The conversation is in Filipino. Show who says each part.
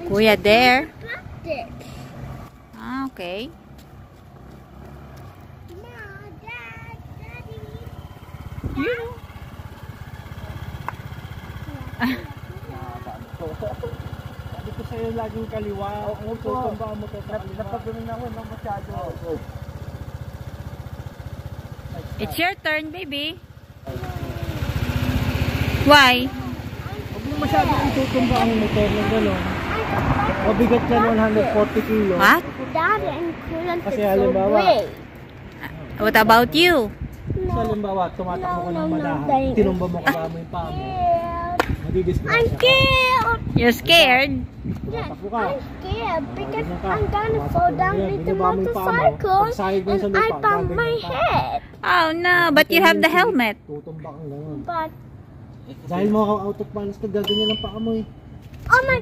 Speaker 1: Kuya there.
Speaker 2: Plastic.
Speaker 1: Ah, okay.
Speaker 2: Mom, Dad, Daddy.
Speaker 1: You.
Speaker 3: Sabi ko sa'yo laging kaliwa. Ano po? Tutumba mo to sa kaliwa. Napagawin ako ng masyado.
Speaker 1: It's your turn, baby. Why?
Speaker 3: Huwag mo masyado itutumba ang motor ng gano'n. Mabigat yan 140 kilo.
Speaker 1: What?
Speaker 2: Dad and Kulan
Speaker 3: Kasi
Speaker 2: is so
Speaker 3: halimbawa,
Speaker 2: big.
Speaker 1: What about you?
Speaker 3: Sa halimbawa, tumatakbo ko ng
Speaker 2: No,
Speaker 3: madahan. Tinumba mo ka mo yung paa mo. Madidisgrasya
Speaker 2: I'm
Speaker 3: ka.
Speaker 2: scared.
Speaker 1: You're scared?
Speaker 2: Yes,
Speaker 3: Takbo ka.
Speaker 2: I'm scared because
Speaker 3: Ganyan ka.
Speaker 2: I'm gonna
Speaker 3: Tumatakbo
Speaker 2: fall
Speaker 3: na
Speaker 2: down
Speaker 3: yan.
Speaker 2: with the
Speaker 3: Binaba mo yung paa mo.
Speaker 2: motorcycle
Speaker 3: Pagsahig mo sa
Speaker 2: and
Speaker 3: lupa,
Speaker 2: I bump
Speaker 3: gaganyan
Speaker 2: my
Speaker 3: ka.
Speaker 2: head.
Speaker 1: Oh no, but you have the helmet.
Speaker 3: Tutumba kang gano'n.
Speaker 2: But
Speaker 3: Dahil mo out of balance ka, gaganyan ang paa mo eh.
Speaker 2: oh my